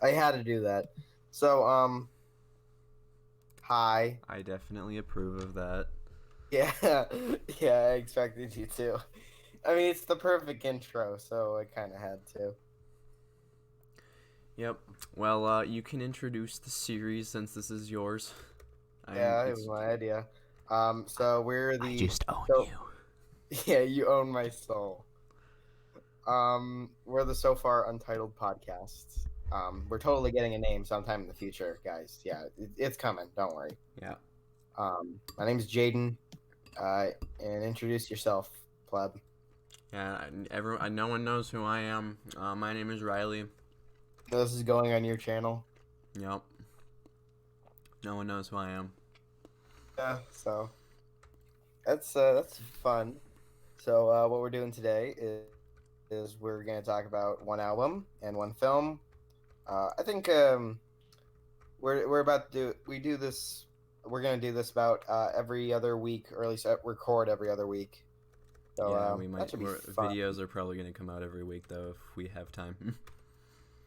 I had to do that. So, hi. I definitely approve of that. Yeah, yeah, I expected you to. I mean, it's the perfect intro, so I kind of had to. Yep. Well, you can introduce the series since this is yours. Yeah, it was my idea. So we're I the just own so you. yeah, you own my soul. We're the So Far Untitled Podcast. We're totally getting a name sometime in the future, guys. Yeah, it's coming. Don't worry. Yeah. My name's Jaden. And introduce yourself, pleb. Yeah. No one knows who I am. My name is Riley. This is going on your channel. Yep. No one knows who I am. Yeah, so that's fun. So what we're doing today is we're gonna talk about one album and one film. I think we're about to do this. We're gonna do this about every other week, or at least record every other week. So Yeah, we that might. should be fun. Videos are probably gonna come out every week though if we have time.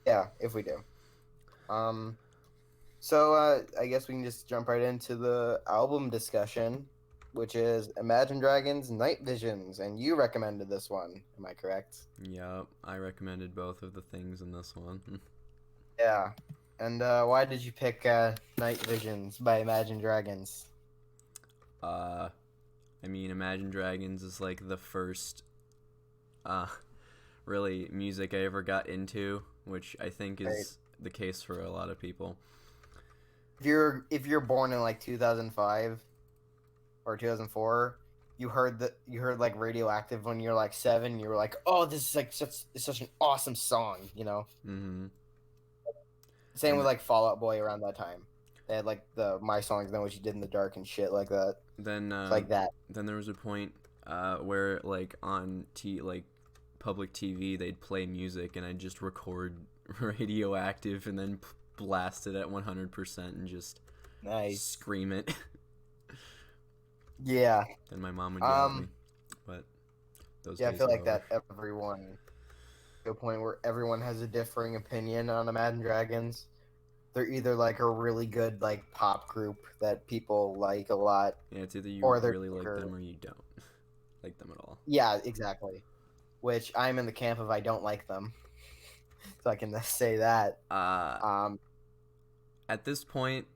Yeah, if we do. So I guess we can just jump right into the album discussion, which is Imagine Dragons' Night Visions, and you recommended this one. Am I correct? Yep. I recommended both of the things in this one. Yeah. And why did you pick Night Visions by Imagine Dragons? I mean, Imagine Dragons is like the first, uh, really music I ever got into, which I think is the case for a lot of people. If you're born in like 2005 or 2004, you heard like Radioactive when you're like 7. You were like, oh, this is like such an awesome song, you know. Mm-hmm. Same with like Fall Out Boy around that time. They had like the My Songs Know What You Did in the Dark and shit like that. Then It's like that. Then there was a point where like on public TV they'd play music and I'd just record Radioactive and then blast it at 100% and just Nice. scream it. Yeah. Then my mom would yell at me. But those Yeah, I days feel are like over. that everyone to a point where everyone has a differing opinion on Imagine Dragons. They're either like a really good like pop group that people like a lot, Yeah, it's either you or they're really like them or you don't like them at all. yeah, exactly. Which I'm in the camp of I don't like them, so I can say that. At this point,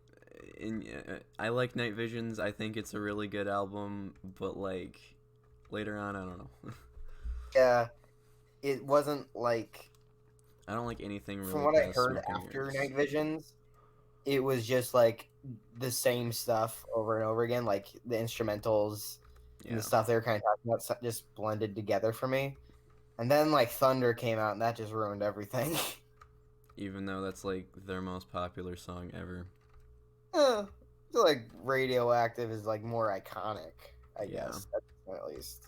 I like Night Visions. I think it's a really good album, but like later on, I don't know. Yeah, it wasn't like I don't like anything really. from what I past heard Smoking after Mirrors. Night Visions. It was just like the same stuff over and over again, like the instrumentals and the stuff they were kind of talking about just blended together for me. And then like Thunder came out, and that just ruined everything. Even though that's like their most popular song ever. I feel like Radioactive is like more iconic, I guess, at least.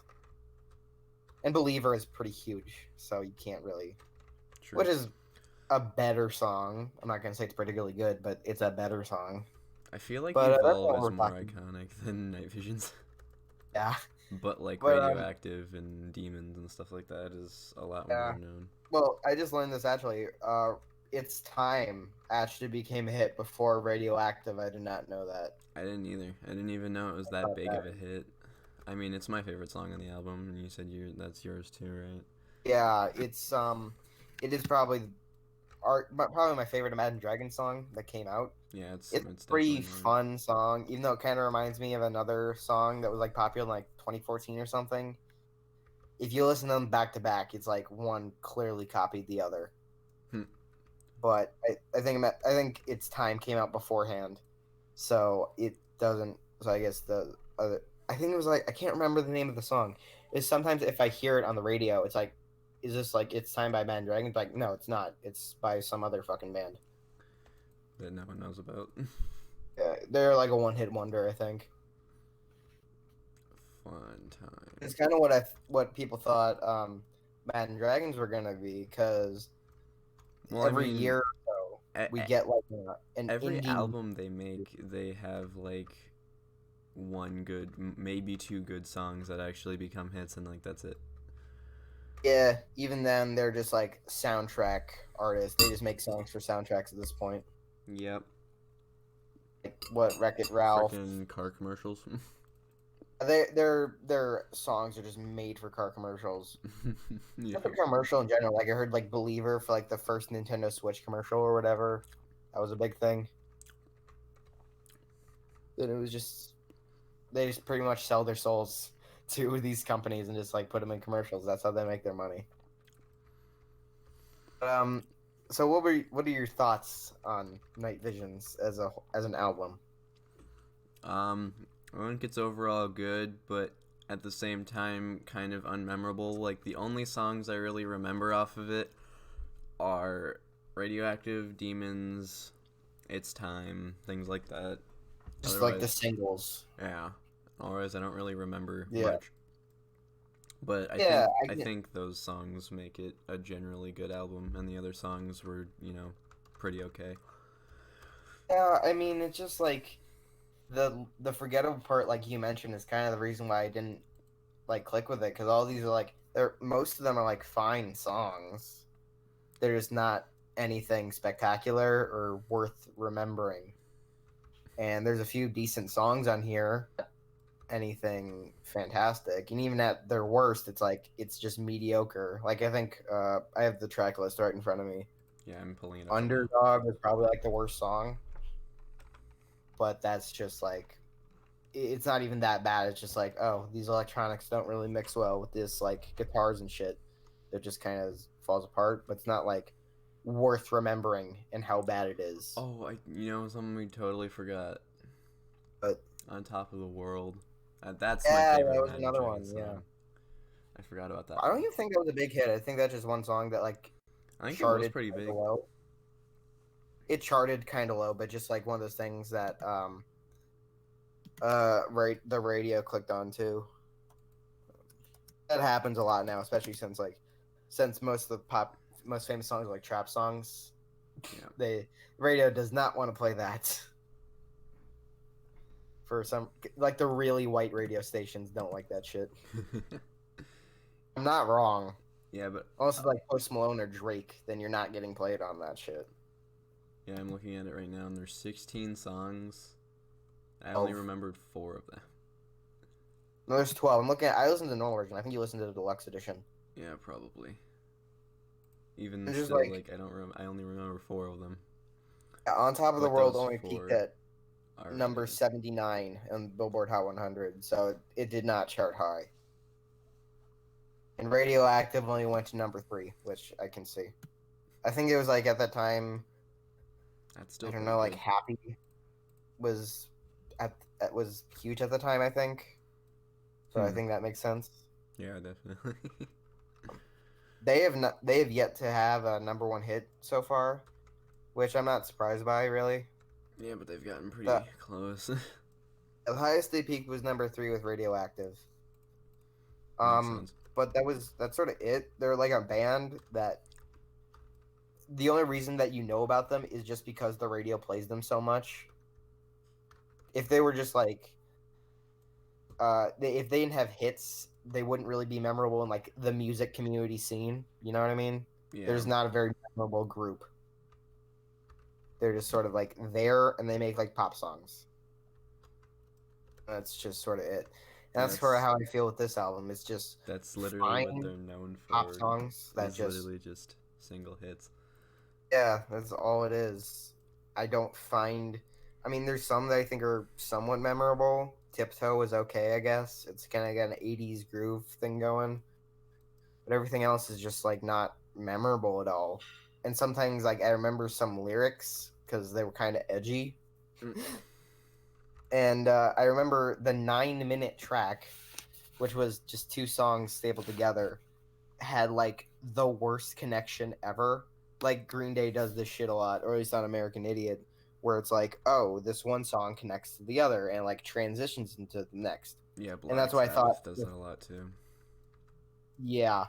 And Believer is pretty huge, so you can't really. True. Which is a better song. I'm not gonna say it's particularly good, but it's a better song. I feel like But Evolve is more iconic than Night Visions. Yeah. But like Radioactive and Demons and stuff like that is a lot more known. Well, I just learned this actually. It's Time actually became a hit before Radioactive. I did not know that. I didn't either. I didn't even know it was that big of a hit. I mean, it's my favorite song on the album, and you said that's yours too, right? Yeah, it is probably my favorite Imagine Dragons song that came out. Yeah, it's a pretty fun song, even though it kind of reminds me of another song that was like popular in like 2014 or something. If you listen to them back to back, it's like one clearly copied the other. But I think It's Time came out beforehand, so it doesn't. So I guess the other. I think it was like I can't remember the name of the song. Is sometimes if I hear it on the radio, it's like, is this like It's Time by Imagine Dragons? Like, no, it's not. It's by some other fucking band that no one knows about. Yeah, they're like a one-hit wonder, I think. Fun time. It's kind of what people thought Imagine Dragons were gonna be, because every year or so we get like an every indie... album they make, they have like one good, maybe two good songs that actually become hits, and like that's it. Yeah, even then, they're just like soundtrack artists. They just make songs for soundtracks at this point. Yep. Like what Wreck-It Ralph. Freaking car commercials. Their songs are just made for car commercials. Yeah. Just a commercial in general. Like I heard like Believer for like the first Nintendo Switch commercial or whatever. That was a big thing. And it was just they just pretty much sell their souls to these companies and just like put them in commercials. That's how they make their money. So what are your thoughts on Night Visions as an album? I think it's overall good, but at the same time kind of unmemorable. Like the only songs I really remember off of it are Radioactive, Demons, It's Time, things like that. Just like the singles. Yeah. Otherwise I don't really remember Yeah. much. But I think those songs make it a generally good album, and the other songs were, pretty okay. Yeah, I mean it's just like the forgettable part, like you mentioned, is kind of the reason why I didn't like click with it because all these are like most of them are like fine songs. They're just not anything spectacular or worth remembering. And there's a few decent songs on here. Anything fantastic, and even at their worst, it's just mediocre. Like I think I have the track list right in front of me. Yeah, I'm pulling it up. Underdog was probably like the worst song, but that's just like it's not even that bad. It's just like, oh, these electronics don't really mix well with this like guitars and shit. It just kind of falls apart, but it's not like worth remembering and how bad it is. Oh, something we totally forgot. But On Top of the World. That's yeah, my favorite. that was another one. Song. Yeah, I forgot about that. I don't even think that was a big hit. I think that's just one song that like I think charted it was pretty big. low. It charted kind of low, but just like one of those things that the radio clicked on too. That happens a lot now, especially since most of the most famous songs are like trap songs. Yeah. The radio does not want to play that. For some, like the really white radio stations don't like that shit. I'm not wrong. Yeah, but unless it's like Post Malone or Drake, then you're not getting played on that shit. Yeah, I'm looking at it right now, and there's 16 songs. I only remembered 4 of them. No, there's 12. I listened to the normal version. I think you listened to the deluxe edition. Yeah, probably. Even it's still, like I only remember 4 of them. On Top of the World only peaked at number 79 on Billboard Hot 100, so it did not chart high. And Radioactive only went to number 3, which I can see. I think it was like at that time. That's still I don't know, like Happy was was huge at the time. I think. So I think that makes sense. Yeah, definitely. They have yet to have a number 1 hit so far, which I'm not surprised by, really. Yeah, but they've gotten pretty close. The highest they peaked was number 3 with Radioactive. But that's sort of it. They're like a band that the only reason that you know about them is just because the radio plays them so much. If they were just like, if they didn't have hits, they wouldn't really be memorable in like the music community scene. You know what I mean? Yeah. There's not a very memorable group. They're just sort of like there, and they make like pop songs. That's just sort of it. And that's sort of how I feel with this album. It's just that's literally what they're known for. Pop songs that literally just single hits. Yeah, that's all it is. I don't find. I mean, there's some that I think are somewhat memorable. Tiptoe is okay, I guess. It's kind of got an 80s groove thing going. But everything else is just like not memorable at all. And sometimes like I remember some lyrics because they were kind of edgy. And I remember the 9-minute track, which was just 2 songs stapled together, had like the worst connection ever. Like Green Day does this shit a lot, or at least on American Idiot, where it's like, oh, this one song connects to the other and like transitions into the next. Yeah, and that's why I thought does that a lot too. Yeah,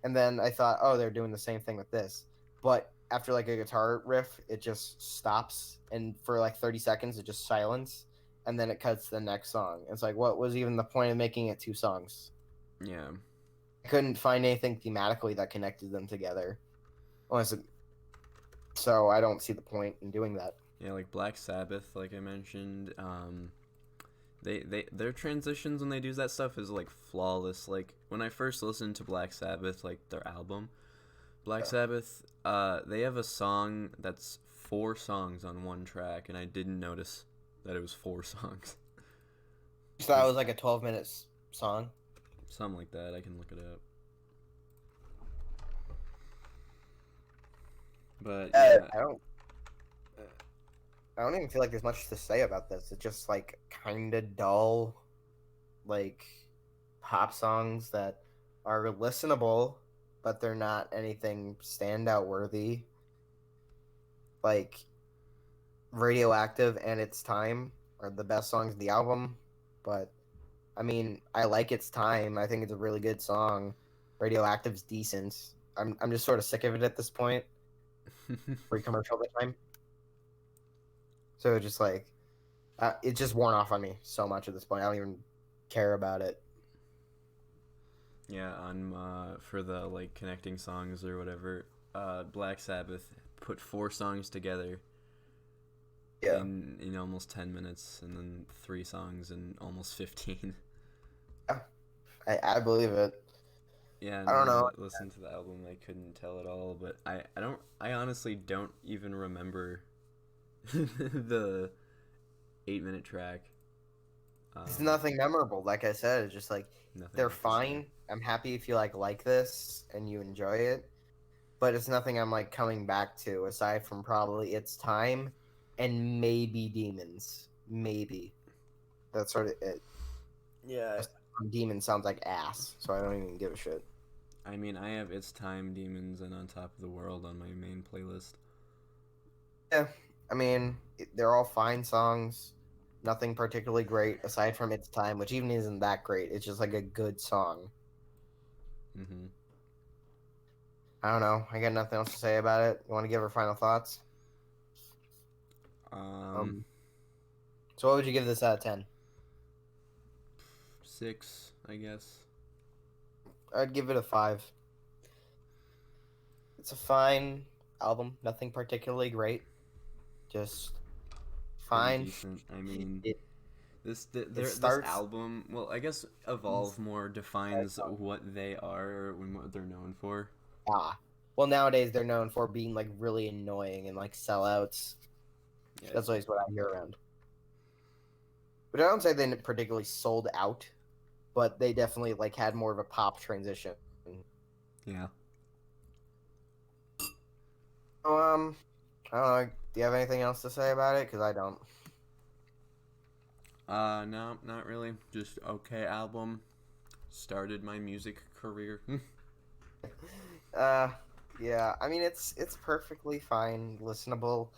and then I thought, oh, they're doing the same thing with this, but after like a guitar riff, it just stops, and for like 30 seconds, it just silence. And then it cuts to the next song. It's like, what was even the point of making it 2 songs? Yeah. I couldn't find anything thematically that connected them together. Honestly, so I don't see the point in doing that. Yeah, like Black Sabbath, like I mentioned, their transitions when they do that stuff is like flawless. Like when I first listened to Black Sabbath, like their album, Black Sabbath, they have a song that's 4 songs on one track, and I didn't notice that it was 4 songs. You thought it was like a 12-minute song? Something like that. I can look it up. But yeah, I don't even feel like there's much to say about this. It's just like kind of dull, like pop songs that are listenable, but they're not anything standout worthy. Like Radioactive and Its Time are the best songs of the album, but I mean, I like Its Time. I think it's a really good song. Radioactive's decent. I'm just sort of sick of it at this point. Free commercial all the time. So it's just like it's just worn off on me so much at this point. I don't even care about it. yeah, on for the like connecting songs or whatever, Black Sabbath put 4 songs together. Yeah. In almost 10 minutes, and then 3 songs in almost 15. I believe it. Yeah, I don't no, know. listen to the album, I couldn't tell at all, but I honestly don't even remember the 8-minute track. It's nothing memorable. Like I said, it's just like they're fine. I'm happy if you like this and you enjoy it, but it's nothing I'm like coming back to aside from probably Its Time and maybe Demons. Maybe that's sort of it. Yeah. Demons sounds like ass, so I don't even give a shit. I mean, I have It's Time, Demons, and On Top of the World on my main playlist. Yeah, I mean, they're all fine songs. Nothing particularly great aside from Its Time, which even isn't that great. It's just like a good song. Mm-hmm. I don't know. I got nothing else to say about it. You want to give her final thoughts? So what would you give this out of 10? 6, I guess. I'd give it a 5. It's a fine album. Nothing particularly great. Just fine. Decent. I mean, this album. Well, I guess Evolve more defines what they are and what they're known for. Well, nowadays they're known for being like really annoying and like sellouts. Yeah. That's always what I hear around. But I don't say they particularly sold out, but they definitely like had more of a pop transition. Yeah. I don't know. Do you have anything else to say about it? Because I don't. No, not really. Just okay album. Started my music career. Yeah. I mean, it's perfectly fine, listenable.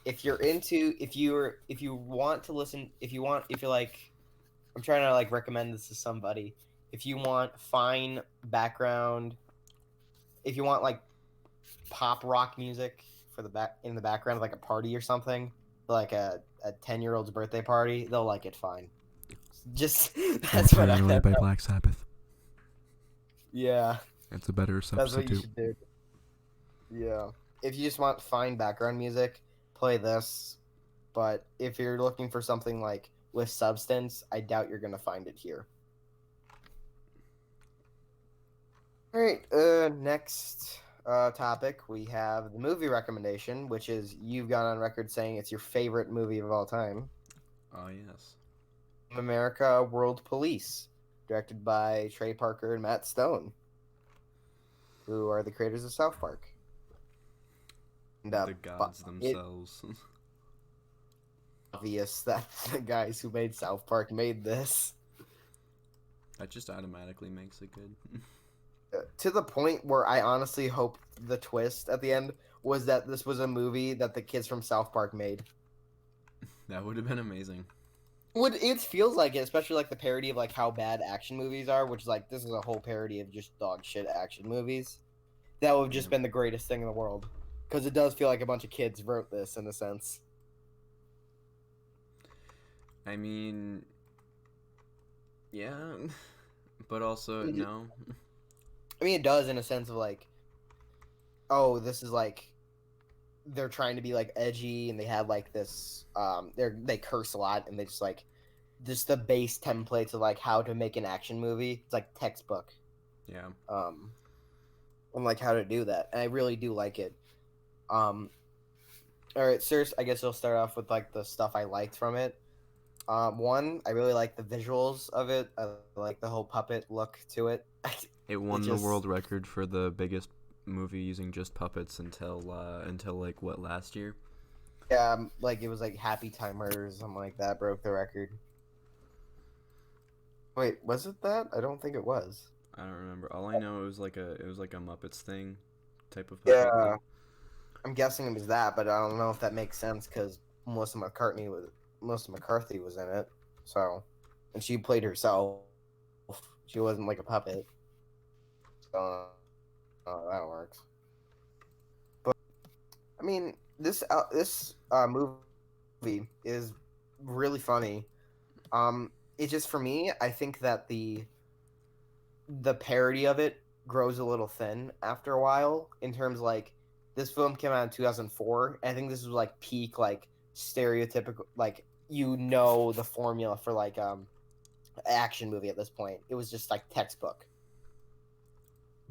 If you're if you want to listen, if you're like, I'm trying to like recommend this to somebody. If you want fine background, if you want like pop rock music for in the background of like a party or something, like a 10-year-old's birthday party, they'll like it fine. Just that's what I meant by Black Sabbath. Yeah, it's a better substitute. That's what you should do. Yeah, if you just want fine background music, play this. But if you're looking for something like with substance, I doubt you're gonna find it here. All right, next topic, we have the movie recommendation, which is you've gone on record saying it's your favorite movie of all time. Oh, yes. America, World Police, directed by Trey Parker and Matt Stone, who are the creators of South Park. And, the gods themselves. It's obvious that the guys who made South Park made this. That just automatically makes it good. To the point where I honestly hoped the twist at the end was that this was a movie that the kids from South Park made. That would have been amazing. It feels like it, especially like the parody of like how bad action movies are, which is like this is a whole parody of just dog shit action movies. That would have just been the greatest thing in the world, because it does feel like a bunch of kids wrote this in a sense. I mean, yeah, but also no. I mean, it does in a sense of like, oh, this is like they're trying to be like edgy, and they have like this. They curse a lot, and they just the base template to like how to make an action movie. It's like textbook. Yeah. On like how to do that, and I really do like it. All right, serious. I guess I'll start off with like the stuff I liked from it. One, I really like the visuals of it. I like the whole puppet look to it. It won the world record for the biggest movie using just puppets until like what, last year? Yeah, like it was like Happy Time or something like that broke the record. Wait, was it that? I don't think it was. I don't remember. All I know, it was like a Muppets thing, type of puppet Yeah, thing. I'm guessing it was that, but I don't know if that makes sense because Melissa McCarthy was in it, so, and she played herself. She wasn't like a puppet, so that works. But I mean, this movie is really funny. It's just for me, I think that the parody of it grows a little thin after a while in terms of, like, this film came out in 2004. I think this was like peak like stereotypical, like, the formula for like action movie at this point. It was just like textbook.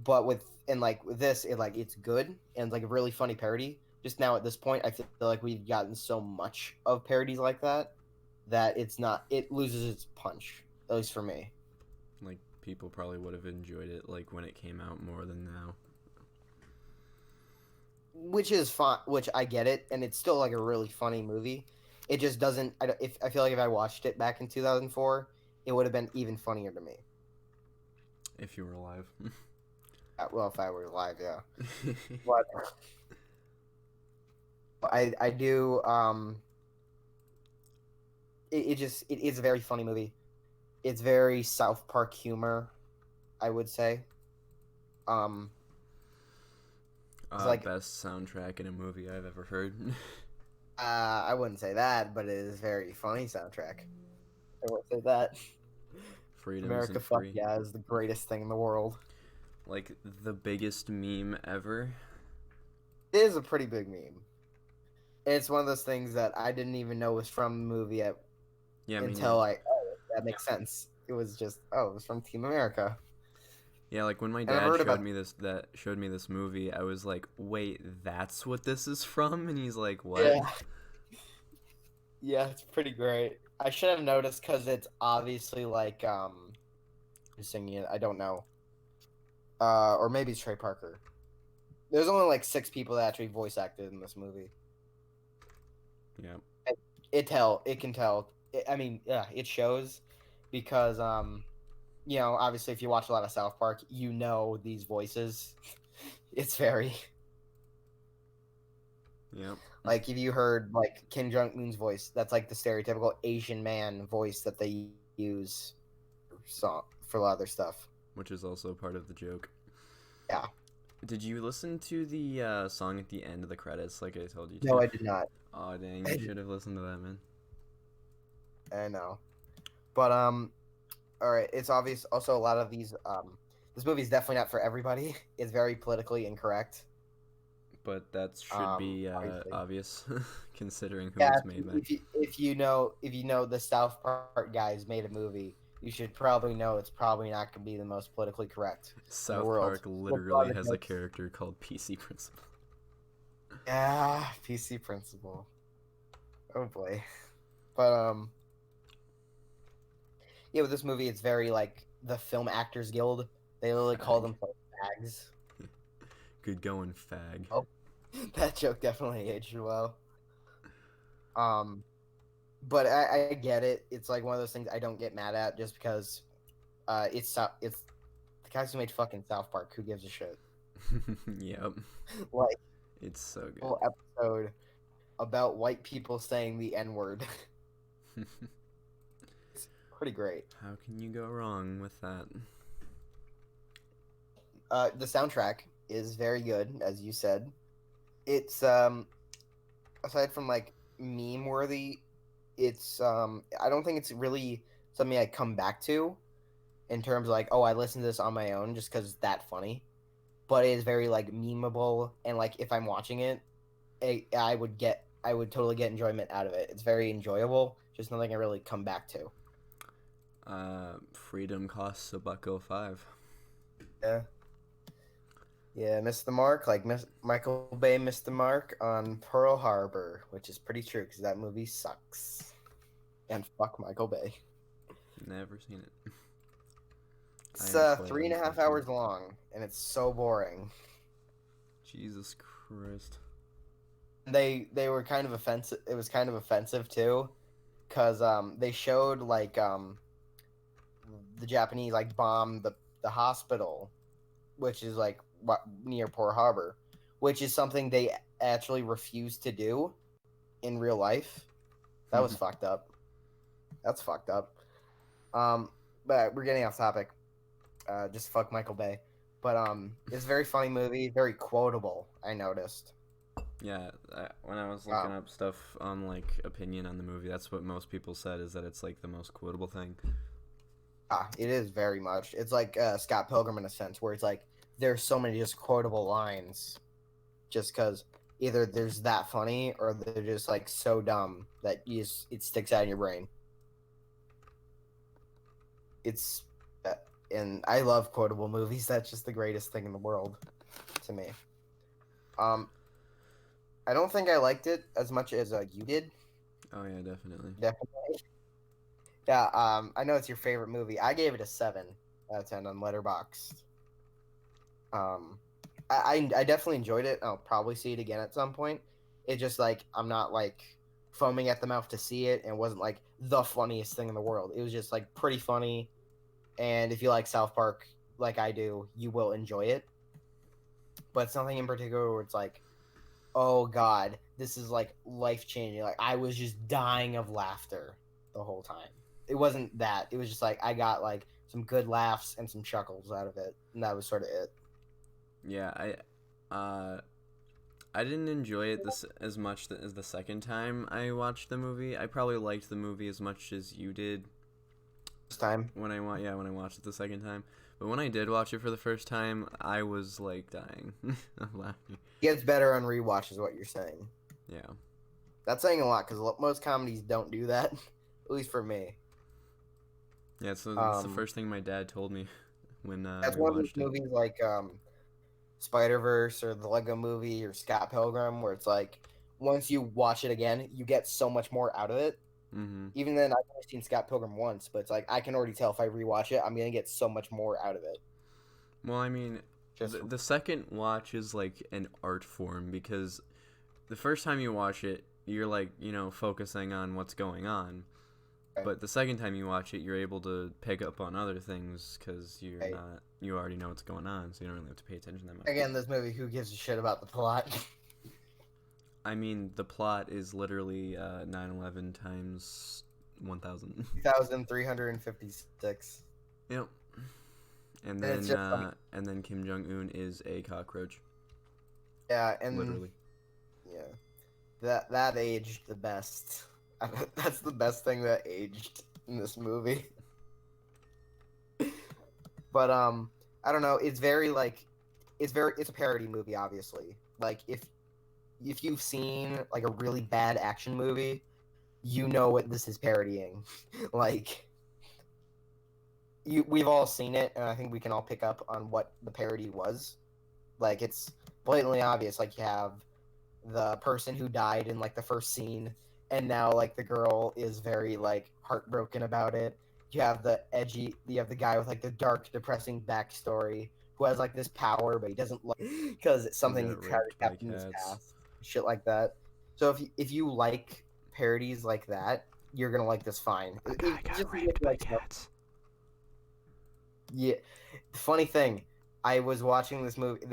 But with this, it's good and like a really funny parody. Just now at this point, I feel like we've gotten so much of parodies like that it loses its punch, at least for me. Like, people probably would have enjoyed it like when it came out more than now. Which is fun, which I get it, and it's still like a really funny movie. It just doesn't. I feel like if I watched it back in 2004, it would have been even funnier to me. If you were alive. Well, if I were alive, yeah. But I do. It is a very funny movie. It's very South Park humor, I would say. It's like Best soundtrack in a movie I've ever heard. I wouldn't say that, but it is very funny soundtrack. I won't say that. Freedom America, isn't fuck free. yeah, is the greatest thing in the world. Like, the biggest meme ever. It is a pretty big meme. It's one of those things that I didn't even know was from the movie until that makes sense. It was just, it was from Team America. Yeah, like when my And I've dad heard showed me this movie, I was like, "Wait, that's what this is from?" And he's like, "What?" Yeah. Yeah, it's pretty great. I should have noticed because it's obviously like who's singing it. I don't know. Or maybe it's Trey Parker. There's only like 6 people that actually voice acted in this movie. Yeah. It can tell. I mean, yeah, it shows because obviously if you watch a lot of South Park, you know these voices. It's very Yep. like if you heard like Kim Jong Un's voice, that's like the stereotypical Asian man voice that they use for a lot of their stuff. Which is also part of the joke. Yeah. Did you listen to the song at the end of the credits, like I told you to? No, I did not. Oh dang! You should have listened to that, man. I know, but all right. It's obvious. Also, a lot of these this movie is definitely not for everybody. It's very politically incorrect. But that should be obvious, considering who it's made by. If you know the South Park guys made a movie, you should probably know it's probably not going to be the most politically correct. South Park literally has a character called PC Principal. Yeah, PC Principal. Oh boy, but yeah, with this movie, it's very like the Film Actors Guild. They literally call them fags. Good going, fag. Oh, that joke definitely aged well. But I get it. It's like one of those things I don't get mad at just because it's the guys who made fucking South Park. Who gives a shit? Yep. Like, it's so good. Whole episode about white people saying the N-word. It's pretty great. How can you go wrong with that? The soundtrack is very good, as you said. It's aside from like meme worthy, it's I don't think it's really something I come back to. in terms of like, oh, I listened to this on my own just because it's that funny. But it is very like memeable, and like if I'm watching it, I would totally get enjoyment out of it. It's very enjoyable, just nothing I really come back to. Freedom costs $1.05. Yeah. Yeah, missed the mark. Like Michael Bay missed the mark on Pearl Harbor, which is pretty true because that movie sucks. And fuck Michael Bay. Never seen it. It's 3.5 hours long, and it's so boring. Jesus Christ. They were kind of offensive. It was kind of offensive too, because they showed like the Japanese like bomb the hospital, which is like near Pearl Harbor, which is something they actually refused to do in real life. That was fucked up. That's fucked up. But we're getting off topic. Just fuck Michael Bay. But it's a very funny movie, very quotable, I noticed. Yeah, when I was looking up stuff on like opinion on the movie, that's what most people said, is that it's like the most quotable thing. It is very much. It's like Scott Pilgrim in a sense, where it's like there's so many just quotable lines, just because either there's that funny or they're just like so dumb that it sticks out in your brain. It's and I love quotable movies. That's just the greatest thing in the world to me. I don't think I liked it as much as you did. Oh yeah, definitely. Definitely. Yeah. I know it's your favorite movie. I gave it a 7 out of 10 on Letterboxd. I definitely enjoyed it. I'll probably see it again at some point. It just like I'm not like foaming at the mouth to see it, and it wasn't like the funniest thing in the world. It was just like pretty funny. And if you like South Park like I do, you will enjoy it. But it's nothing in particular where it's like, oh god, this is like life changing. Like I was just dying of laughter the whole time. It wasn't that. It was just like I got like some good laughs and some chuckles out of it, and that was sort of it. Yeah, I didn't enjoy it as much as the second time I watched the movie. I probably liked the movie as much as you did. Time when I watched it the second time, but when I did watch it for the first time, I was like dying of laughing. It gets better on rewatch, is what you're saying. Yeah, that's saying a lot because most comedies don't do that, at least for me. Yeah, so that's the first thing my dad told me when that's we one of those watched it. Movies like Spider-Verse or the Lego Movie or Scott Pilgrim, where it's like once you watch it again, you get so much more out of it. Mm-hmm. Even then, I've only seen Scott Pilgrim once, but it's like I can already tell if I rewatch it, I'm gonna get so much more out of it. Well, I mean, the second watch is like an art form, because the first time you watch it, you're like, focusing on what's going on. Right. But the second time you watch it, you're able to pick up on other things because you already know what's going on, so you don't really have to pay attention that much. Again, this movie, who gives a shit about the plot? I mean, the plot is literally 9/11 times 1,000. 1,356. Yep. And then Kim Jong-un is a cockroach. Yeah, and literally. Yeah, that aged the best. That's the best thing that aged in this movie. But I don't know. It's very like, it's a parody movie, obviously. Like if you've seen like a really bad action movie, you know what this is parodying. Like we've all seen it, and I think we can all pick up on what the parody was. Like it's blatantly obvious. Like you have the person who died in like the first scene, and now like the girl is very like heartbroken about it. You have the guy with like the dark, depressing backstory who has like this power, but he doesn't like because it's something he tried to happen in his past, shit like that. So if you like parodies like that, you're gonna like this fine. I got raped by cats. Yeah, the funny thing, I was watching this movie.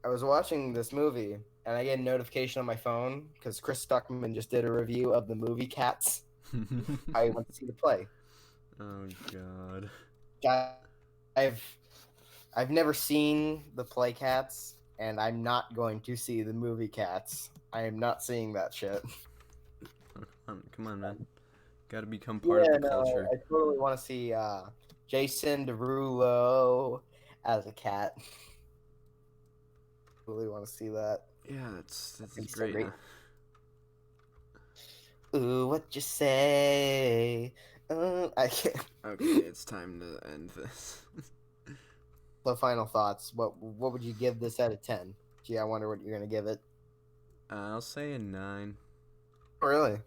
I was watching this movie, and I get a notification on my phone because Chris Stuckman just did a review of the movie Cats. I went to see the play. Oh God. I've never seen the play Cats, and I'm not going to see the movie Cats. I am not seeing that shit. Come on, man. Gotta become part of the culture. I totally want to see Jason Derulo as a cat. Really want to see that. Yeah, that's He's so great. great. Ooh, what you say? I can't. Okay, it's time to end this. The final thoughts. What would you give this out of 10? Gee, I wonder what you're gonna give it. I'll say a 9. Oh, really?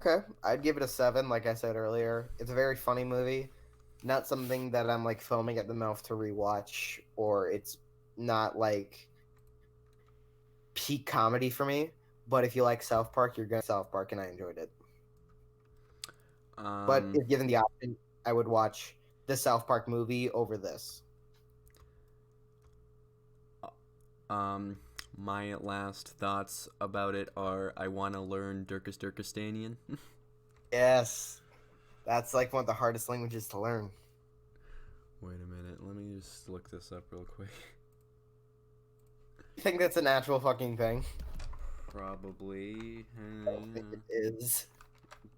Okay, I'd give it a 7. Like I said earlier, it's a very funny movie. Not something that I'm like foaming at the mouth to rewatch, or it's not like peak comedy for me. But if you like South Park, you're gonna South Park, and I enjoyed it. But if given the option, I would watch the South Park movie over this. My last thoughts about it are I want to learn Turkestanian. Yes, that's like one of the hardest languages to learn. Wait a minute, let me just look this up real quick. You think that's an actual fucking thing? Probably. I don't think it is.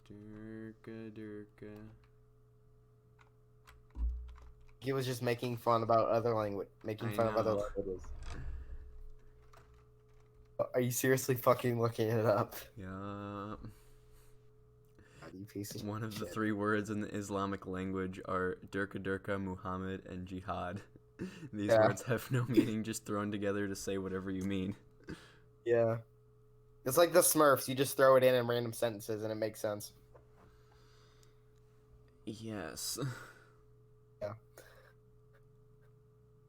Durka. He was just making fun about other language, of other languages. Are you seriously fucking looking it up? Yeah. You piece of One of the shit. 3 words in the Islamic language are Durka, Muhammad, and Jihad. These words have no meaning, just thrown together to say whatever you mean. Yeah. It's like the Smurfs. You just throw it in random sentences and it makes sense. Yes. Yeah.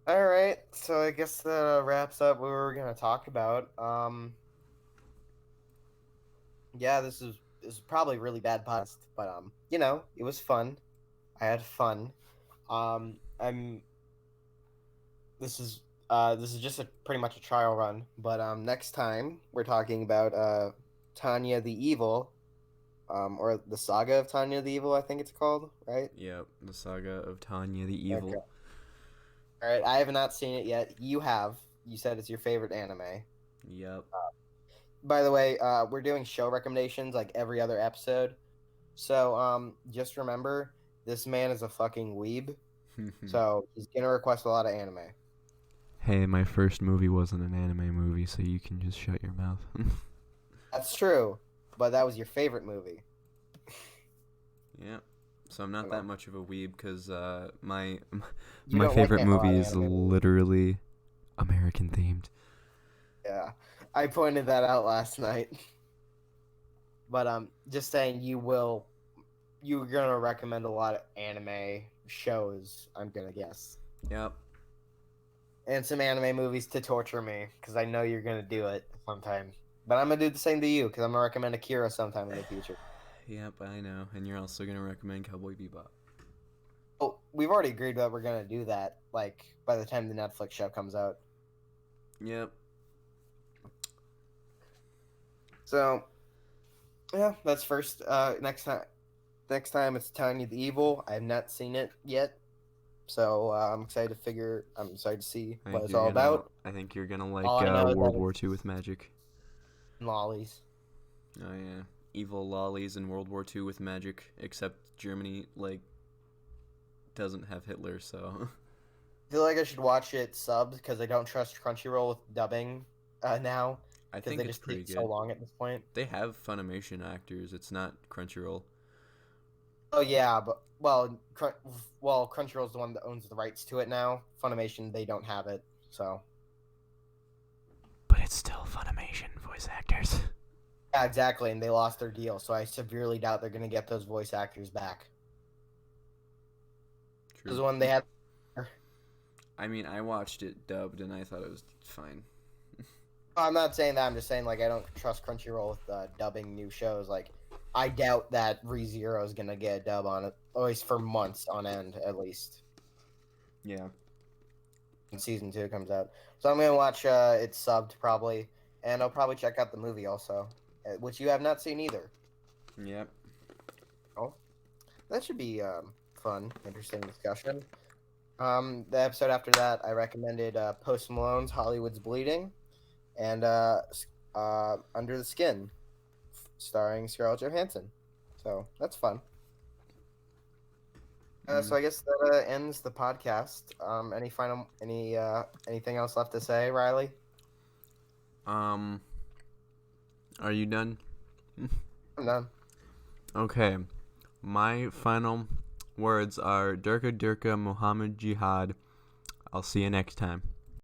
All right. So I guess that wraps up what we were going to talk about. Yeah, this is probably a really bad podcast, but you know, it was fun. I had fun. This is just pretty much a trial run, but next time we're talking about Tanya the Evil, or the Saga of Tanya the Evil, I think it's called, right? Yep, the Saga of Tanya the Evil. Okay. All right, I have not seen it yet. You have. You said it's your favorite anime. Yep. By the way, we're doing show recommendations like every other episode. So just remember, this man is a fucking weeb. So he's gonna request a lot of anime. Hey, my first movie wasn't an anime movie, so you can just shut your mouth. That's true, but that was your favorite movie. Yeah. So I'm not that much of a weeb because my You don't favorite like a lot movie of is anime movies. literally American themed. Yeah, I pointed that out last night. But just saying, you're gonna recommend a lot of anime shows, I'm gonna guess. Yep. And some anime movies to torture me, because I know you're gonna do it sometime. But I'm gonna do the same to you, because I'm gonna recommend Akira sometime in the future. Yep, I know. And you're also gonna recommend Cowboy Bebop. Oh, we've already agreed that we're gonna do that, like, by the time the Netflix show comes out. Yep. So, yeah, that's first. Next time it's Tiny the Evil. I have not seen it yet, so I'm excited to see what it's all about. I think you're gonna like All I know is World that War II with magic. lollies. Oh yeah, evil lollies in World War II with magic. Except Germany doesn't have Hitler, so. I feel like I should watch it subbed because I don't trust Crunchyroll with dubbing now. I think they it's just pretty take good. so long at this point. They have Funimation actors. It's not Crunchyroll. Oh yeah, but Crunchyroll's the one that owns the rights to it now. Funimation, they don't have it, so. But it's still Funimation voice actors. Yeah, exactly, and they lost their deal, so I severely doubt they're gonna get those voice actors back. Because when they had. I mean, I watched it dubbed and I thought it was fine. I'm not saying that. I'm just saying, like, I don't trust Crunchyroll with dubbing new shows. Like, I doubt that ReZero is gonna get a dub on it, at least for months on end, at least. Yeah. When season 2 comes out, so I'm gonna watch it subbed probably, and I'll probably check out the movie also, which you have not seen either. Yep. Oh, that should be fun, interesting discussion. The episode after that, I recommended Post Malone's Hollywood's Bleeding, and Under the Skin, starring Scarlett Johansson. So that's fun. So I guess that ends the podcast. Anything else left to say, Riley? Are you done? I'm done. Okay. My final words are Durka Durka Muhammad Jihad. I'll see you next time.